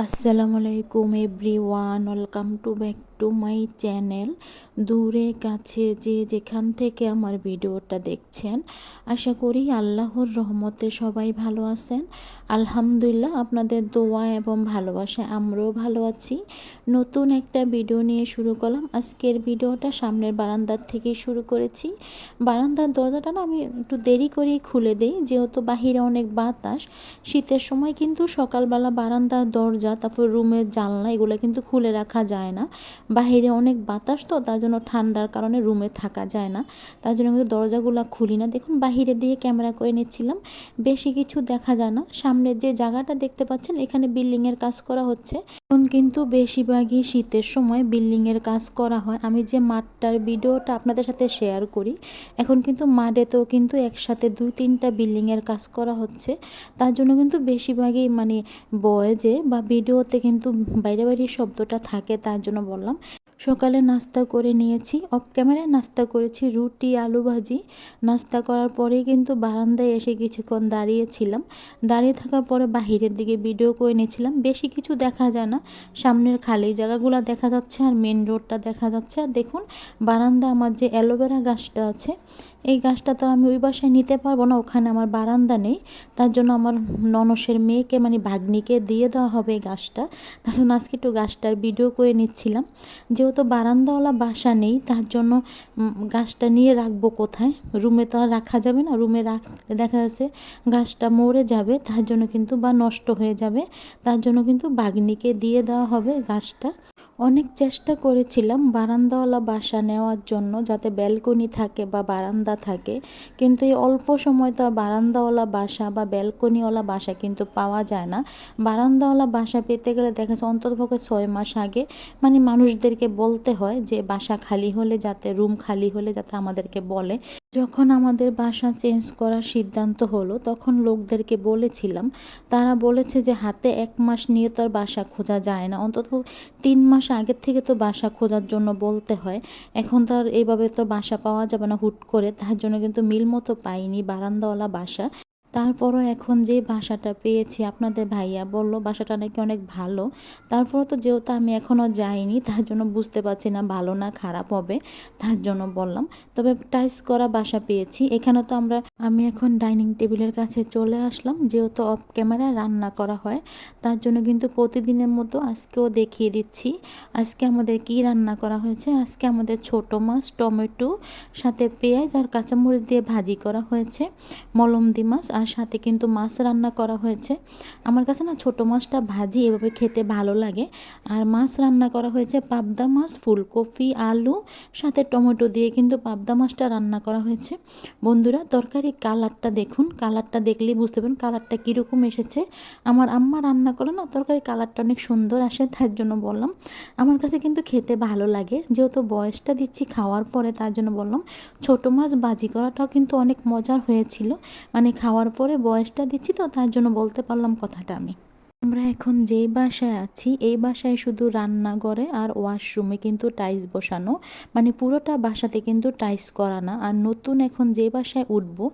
আসসালামু আলাইকুম everyone, welcome to back to my channel. দূরে কাছে যে যেখান থেকে আমার ভিডিওটা দেখছেন, আশা করি আল্লাহর রহমতে সবাই ভালো আছেন। আলহামদুলিল্লাহ, আপনাদের দোয়া এবং ভালোবাসায় আমরাও ভালো আছি। নতুন একটা ভিডিও নিয়ে শুরু করলাম। আজকের ভিডিওটা সামনের বারান্দার থেকেই শুরু করেছি। বারান্দার দরজাটা না আমি একটু দেরি করেই খুলে দিই, যেহেতু বাহিরে অনেক বাতাস। শীতের সময় কিন্তু সকালবেলা বারান্দার দরজা, তারপর রুমের জানলা এগুলো কিন্তু খুলে রাখা যায় না। বাহিরে অনেক বাতাস, তো তার জন্য ঠান্ডার কারণে রুমে থাকা যায় না, তার জন্য কিন্তু দরজাগুলো খুলি না। দেখুন, বাহিরে দিয়ে ক্যামেরা করে নিচ্ছিলাম, বেশি কিছু দেখা যায় না। সামনে যে জায়গাটা দেখতে পাচ্ছেন, এখানে বিল্ডিংয়ের কাজ করা হচ্ছে। এখন কিন্তু বেশিরভাগই শীতের সময় বিল্ডিংয়ের কাজ করা হয়। আমি যে মাঠটার ভিডিওটা আপনাদের সাথে শেয়ার করি, এখন কিন্তু মাঠেতেও কিন্তু একসাথে 2-3টা বিল্ডিংয়ের কাজ করা হচ্ছে। তার জন্য কিন্তু বেশিরভাগই ভয়েসে বা ভিডিওতে কিন্তু বাইরে বাইরে শব্দটা থাকে, তার জন্য বললাম। সকালে নাস্তা করে নিয়েছি, অফ ক্যামেরায় নাস্তা করেছি রুটি আলু ভাজি। নাস্তা করার পরেই কিন্তু বারান্দায় এসে কিছুক্ষণ দাঁড়িয়েছিলাম। দাঁড়িয়ে থাকার পরে বাহিরের দিকে ভিডিও করে নিয়েছিলাম। বেশি কিছু দেখা যায় না, সামনের খালি জায়গাগুলো দেখা যাচ্ছে আর মেন রোডটা দেখা যাচ্ছে। আর দেখুন, বারান্দা আমার যে অ্যালোভেরা গাছটা আছে, এই গাছটা তো আমি ওই বাসায় নিতে পারবো না, ওখানে আমার বারান্দা নেই। তার জন্য আমার ননসের মেয়েকে ভাগ্নিকে দিয়ে দেওয়া হবে এই গাছটা। তার জন্য আজকে একটু গাছটার ভিডিও করে নিচ্ছিলাম। যেহেতু বারান্দাওয়ালা বাসা নেই, তার জন্য গাছটা নিয়ে রাখবো কোথায়? রুমে তো আর রাখা যাবে না, রুমে রাখলে দেখা যাচ্ছে গাছটা মরে যাবে, তার জন্য কিন্তু বা নষ্ট হয়ে যাবে। তার জন্য কিন্তু ভাগ্নিকে দিয়ে দেওয়া হবে গাছটা। অনেক চেষ্টা করেছিলাম বারান্দাওয়ালা বাসা নেওয়ার জন্য, যাতে ব্যালকনি থাকে বা বারান্দা থাকে, কিন্তু এই অল্প সময় তো আর বারান্দাওয়ালা বাসা বা ব্যালকনিওয়ালা বাসা কিন্তু পাওয়া যায় না। বারান্দাওয়ালা বাসা পেতে গেলে দেখা যাচ্ছে অন্ততপক্ষে 6 মাস আগে মানুষদেরকে বলতে হয় যে বাসা খালি হলে যাতে, রুম খালি হলে যাতে আমাদেরকে বলে। যখন আমাদের বাসা চেঞ্জ করার সিদ্ধান্ত হলো, তখন লোকদেরকে বলেছিলাম, তারা বলেছে যে হাতে 1 মাস নিয়ে তো আর বাসা খোঁজা যায় না, অন্তত 3 মাস আগের থেকে তো বাসা খোঁজার জন্য বলতে হয়। এখন তো আর এইভাবে তো বাসা পাওয়া যাবে না হুট করে, তার জন্য কিন্তু মিল মতো পাইনি বারান্দাওয়ালা বাসা। তারপরও এখন যে বাসাটা পেয়েছি, আপনাদের ভাইয়া বলল বাসাটা নাকি অনেক ভালো। তারপরও তো যেহেতু আমি এখনও যাইনি, তার জন্য বুঝতে পারছি না ভালো না খারাপ হবে, তার জন্য বললাম। তবে টাইস করা বাসা পেয়েছি। এখানে তো আমি এখন ডাইনিং টেবিলের কাছে চলে আসলাম, যেহেতু অফ ক্যামেরায় রান্না করা হয়, তার জন্য কিন্তু প্রতিদিনের মতো আজকেও দেখিয়ে দিচ্ছি আজকে আমাদের কি রান্না করা হয়েছে। আজকে আমাদের ছোট মাছ, টমেটো সাথে পেঁয়াজ আর কাঁচামরিচ দিয়ে ভাজি করা হয়েছে, মলমদি মাছ, আর সাথে কিন্তু মাছ রান্না করা হয়েছে। আমার কাছে না ছোট মাছটা ভাজি এভাবে খেতে ভালো লাগে। আর মাছ রান্না করা হয়েছে পাবদা মাছ, ফুলকপি, আলু সাথে টমেটো দিয়ে কিন্তু পাবদা মাছটা রান্না করা হয়েছে। বন্ধুরা, তরকারি কালারটা দেখুন, কালারটা দেখলেই বুঝতে পারেন কালারটা কীরকম এসেছে। আমার আম্মা রান্না করে না, তরকারি কালারটা অনেক সুন্দর আসে, তার জন্য বললাম। আমার কাছে কিন্তু খেতে ভালো লাগে, যেহেতু বয়সটা দিচ্ছি খাওয়ার পরে, তার জন্য বললাম। ছোট মাছ ভাজি করাটাও কিন্তু অনেক মজার হয়েছিল, খাওয়ার পরে বয়সটা দিচ্ছি তো, তার জন্য বলতে পারলাম কথাটা আমি। আমরা এখন যেই বাসায় আছি, এই বাসায় শুধু রান্নাঘরে আর ওয়াশরুমে কিন্তু টাইলস বসানো, পুরোটা বাসাতে কিন্তু টাইলস করা না। আর নতুন এখন যে বাসায় উঠবো,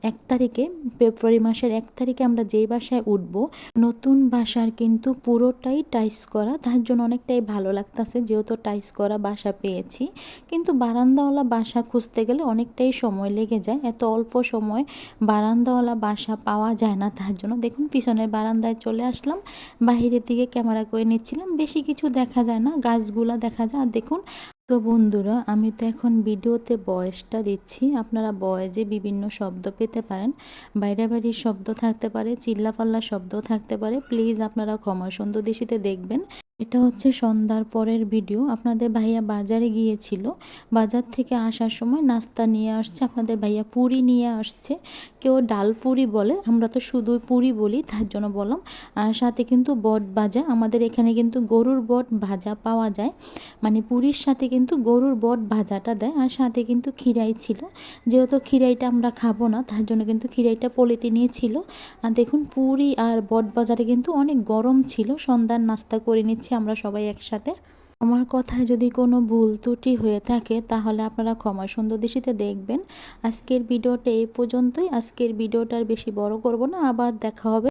1 তারিখে, ফেব্রুয়ারি মাসের 1 তারিখে আমরা যেই বাসায় উঠবো, নতুন বাসার কিন্তু পুরোটাই টাইলস করা। তার জন্য অনেকটাই ভালো লাগতেছে, যেহেতু টাইলস করা বাসা পেয়েছি। কিন্তু বারান্দাওয়ালা বাসা খুঁজতে গেলে অনেকটাই সময় লেগে যায়, এত অল্প সময় বারান্দাওয়ালা বাসা পাওয়া যায় না। তার জন্য দেখুন, পিছনের বারান্দায় চলে আসলাম, বাহিরের দিকে ক্যামেরা করে নিচ্ছিলাম। বেশি কিছু দেখা যায় না, গাছগুলা দেখা যায়। আর দেখুন তো বন্ধুরা, আমি তো এখন ভিডিওতে ভয়েসটা দিচ্ছি, আপনারা ভয়েসে বিভিন্ন শব্দ পেতে পারেন, বাইরে বাইরের শব্দ থাকতে পারে, চিল্লাপাল্লা শব্দ থাকতে পারে। প্লিজ আপনারা ক্ষমা সুন্দর দৃষ্টিতে দেখবেন। এটা হচ্ছে সন্ধ্যার পরের ভিডিও। আপনাদের ভাইয়া বাজারে গিয়েছিল, বাজার থেকে আসার সময় নাস্তা নিয়ে আসছে। আপনাদের ভাইয়া পুরি নিয়ে আসছে, কেউ ডাল পুরি বলে, আমরা তো শুধু পুরি বলি, তার জন্য বললাম। আর সাথে কিন্তু বট ভাজা, আমাদের এখানে কিন্তু গরুর বট ভাজা পাওয়া যায়, পুরির সাথে কিন্তু গরুর বট ভাজাটা দেয়। আর সাথে কিন্তু খিরাই ছিল, যেহেতু খিরাইটা আমরা খাবো না, তার জন্য কিন্তু খিরাইটা পলিথিনে ছিল। আর দেখুন, পুরি আর বট ভাজাটা কিন্তু অনেক গরম ছিল। সন্ধ্যার নাস্তা করে নিচ্ছি আমরা সবাই একসাথে। আমার কথায় যদি কোনো ভুল ত্রুটি হয়ে থাকে, তাহলে আপনারা ক্ষমা সুন্দর দৃষ্টিতে দেখবেন। আজকের ভিডিওটা এই পর্যন্তই। আজকের ভিডিওটা আর বেশি বড় করব না, আবার দেখা হবে।